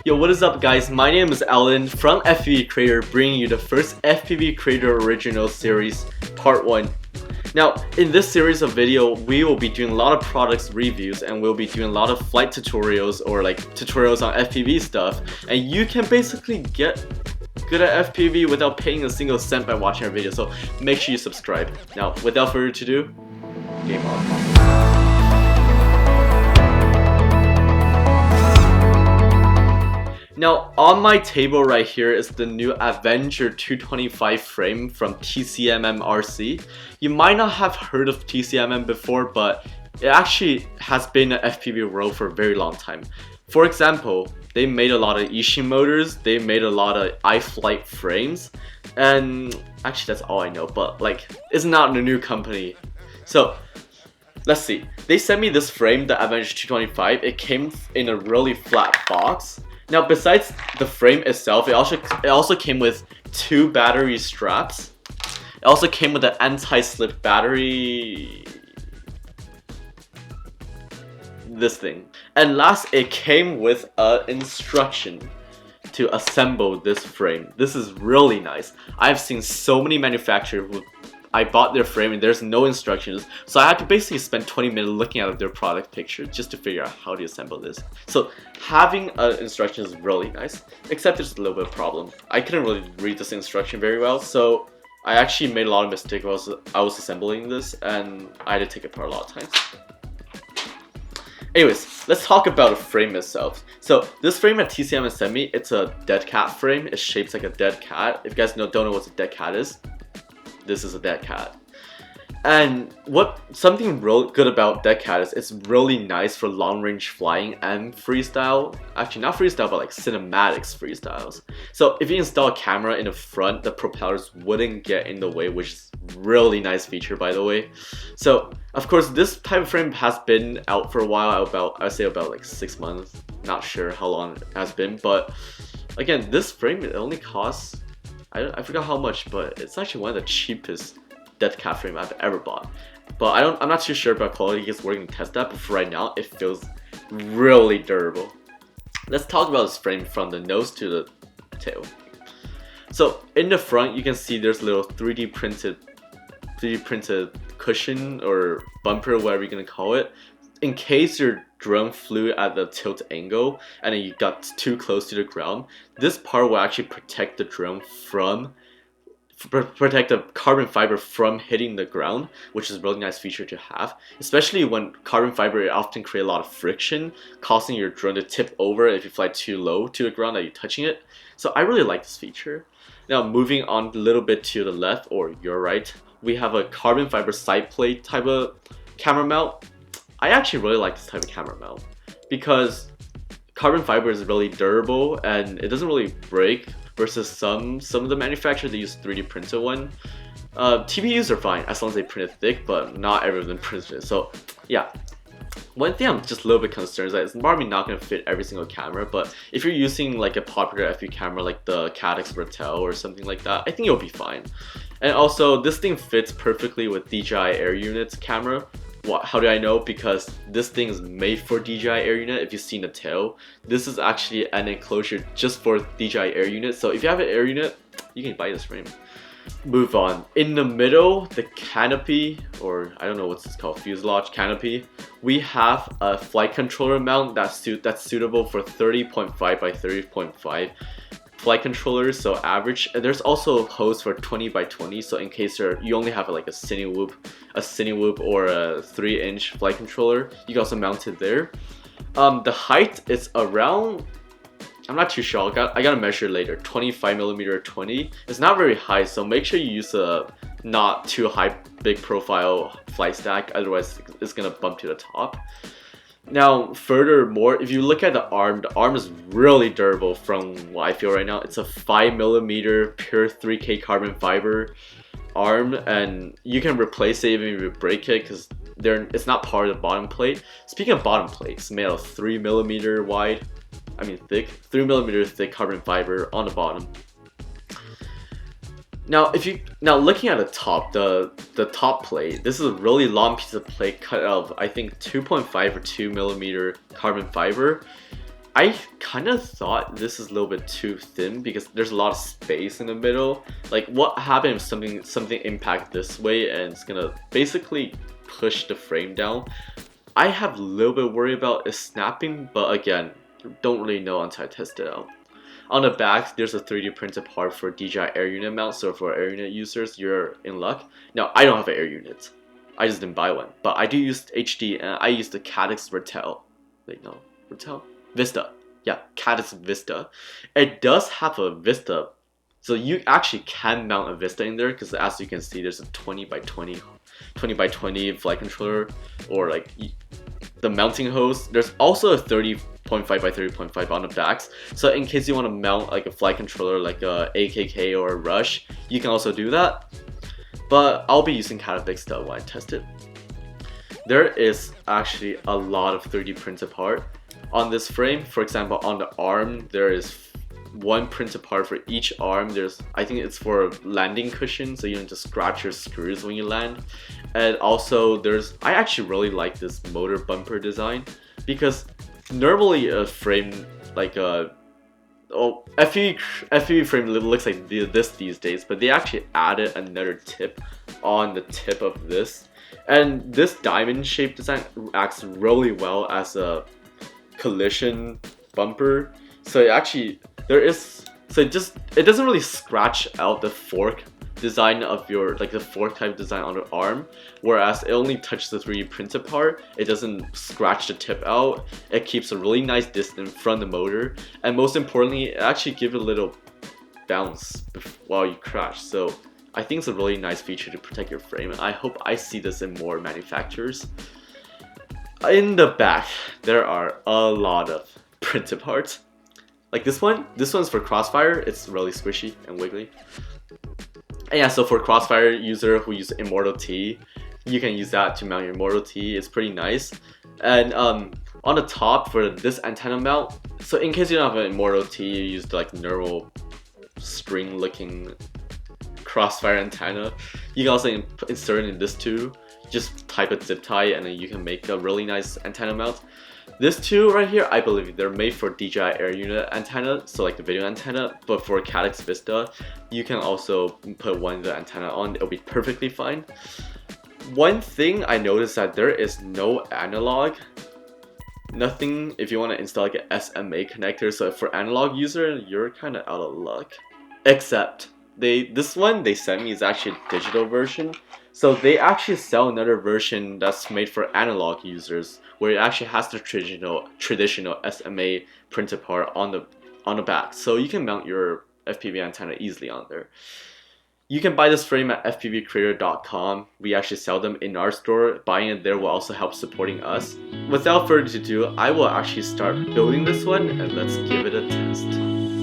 Yo, what is up guys? My name is Alan from FPV Creator, bringing you the first FPV Creator Original Series, Part 1. Now, in this series of video, we will be doing a lot of products reviews and we'll be doing a lot of flight tutorials or like tutorials on FPV stuff. And you can basically get good at FPV without paying a single cent by watching our video, so make sure you subscribe. Now, without further ado, game on. Now, on my table right here is the new Avenger 225 frame from TCMM RC. You might not have heard of TCMM before, but it actually has been an FPV world for a very long time. For example, they made a lot of Ishin motors, they made a lot of iFlight frames, and actually that's all I know, but like, it's not a new company. So, let's see. They sent me this frame, the Avenger 225. It came in a really flat box. Now, besides the frame itself, it also came with 2 battery straps. It also came with an anti-slip battery, this thing. And last, it came with an instruction to assemble this frame. This is really nice. I've seen so many manufacturers who I bought their frame and there's no instructions, so I had to basically spend 20 minutes looking at their product picture just to figure out how to assemble this. So having an instruction is really nice, except there's a little bit of problem. I couldn't really read this instruction very well, so I actually made a lot of mistakes while I was assembling this, and I had to take it apart a lot of times. Anyways, let's talk about the frame itself. So this frame at TCM sent me, it's a dead cat frame. It's shaped like a dead cat. If you guys don't know what a dead cat is, this is a dead cat. And something real good about dead cat is it's really nice for long range flying and freestyle. Actually, not freestyle, but like cinematics freestyles. So if you install a camera in the front, the propellers wouldn't get in the way, which is really nice feature, by the way. So of course, this type of frame has been out for a while, I'd say about like 6 months. Not sure how long it has been, but again, this frame, it only costs, I forgot how much, but it's actually one of the cheapest dead cat frame I've ever bought. But I'm not too sure about quality because we're going to test that, but for right now, it feels really durable. Let's talk about this frame from the nose to the tail. So in the front, you can see there's a little 3D printed cushion or bumper, whatever you're going to call it. In case your drone flew at the tilt angle and then you got too close to the ground, this part will actually protect the drone protect the carbon fiber from hitting the ground, which is a really nice feature to have, especially when carbon fiber often create a lot of friction, causing your drone to tip over if you fly too low to the ground that you're touching it. So I really like this feature. Now moving on a little bit to the left or your right, we have a carbon fiber side plate type of camera mount. I actually really like this type of camera mount because carbon fiber is really durable and it doesn't really break versus some of the manufacturers that use 3D printed one. TPUs are fine as long as they print it thick, but not everyone prints it. So yeah, one thing I'm just a little bit concerned is that it's probably not going to fit every single camera, but if you're using like a popular FPV camera like the Caddx Ratel or something like that, I think you'll be fine. And also, this thing fits perfectly with DJI Air Unit's camera. How do I know? Because this thing is made for DJI Air Unit. If you've seen the tail, this is actually an enclosure just for DJI Air Unit. So if you have an Air Unit, you can buy this frame. Move on. In the middle, the canopy, or I don't know what's this called, fuselage canopy, we have a flight controller mount that's suitable for 30.5 by 30.5 flight controllers, so average. And there's also a hose for 20 by 20, so in case you only have like a cine whoop or a 3-inch flight controller, you can also mount it there. The height is around, I'm not too sure, I gotta measure later, 25mm or 20. It's not very high, so make sure you use a not too high big profile flight stack, otherwise it's gonna bump to the top. Now, furthermore, if you look at the arm is really durable from what I feel right now. It's a 5mm pure 3K carbon fiber arm, and you can replace it even if you break it because it's not part of the bottom plate. Speaking of bottom plate, it's made of 3mm wide, thick, 3mm thick carbon fiber on the bottom. Now, looking at the top, the top plate, this is a really long piece of plate cut out of I think 2.5 or 2mm carbon fiber. I kind of thought this is a little bit too thin because there's a lot of space in the middle. Like, what happened if something impact this way and it's gonna basically push the frame down? I have a little bit worry about it snapping, but again, don't really know until I test it out. On the back, there's a 3D printed part for DJI Air Unit mount, so for Air Unit users, you're in luck. Now, I don't have an Air Unit. I just didn't buy one, but I do use HD, and I use the Caddx Vertel. Wait, no, Vertel? Vista. Yeah, Caddx Vista. It does have a Vista, so you actually can mount a Vista in there, because as you can see, there's a 20 by 20 flight controller, or like the mounting hose. There's also a 30.5 by 30.5 on the backs, so in case you want to mount like a flight controller like a AKK or a Rush, you can also do that. But I'll be using Caddx stuff when I test it. There is actually a lot of 3D printed part on this frame. For example, on the arm, there is one printed part for each arm. I think it's for a landing cushion, so you don't just scratch your screws when you land. And also I actually really like this motor bumper design, because normally a frame like a FPV frame looks like this these days, but they actually added another tip on the tip of this, and this diamond shaped design acts really well as a collision bumper. So it doesn't really scratch out the fork design of the fork type design on the arm, whereas it only touches the 3D printed part. It doesn't scratch the tip out. It keeps a really nice distance from the motor, and most importantly, it actually gives a little bounce while you crash. So I think it's a really nice feature to protect your frame, and I hope I see this in more manufacturers. In the back, there are a lot of printed parts. Like this one's for Crossfire. It's really squishy and wiggly. And yeah, so for Crossfire user who use Immortal T, you can use that to mount your Immortal T. It's pretty nice. And on the top for this antenna mount, so in case you don't have an Immortal T, you use like normal string looking Crossfire antenna. You can also insert it in this too. Just type a zip tie and then you can make a really nice antenna mount. This two right here, I believe they're made for DJI Air Unit antenna, so like the video antenna, but for Caddx Vista, you can also put one of the antenna on, it'll be perfectly fine. One thing I noticed that there is no analog, nothing if you want to install like an SMA connector, so for analog user, you're kind of out of luck. Except, this one they sent me is actually a digital version. So they actually sell another version that's made for analog users, where it actually has the traditional SMA printed part on the back. So you can mount your FPV antenna easily on there. You can buy this frame at fpvcreator.com. We actually sell them in our store. Buying it there will also help supporting us. Without further ado, I will actually start building this one, and let's give it a test.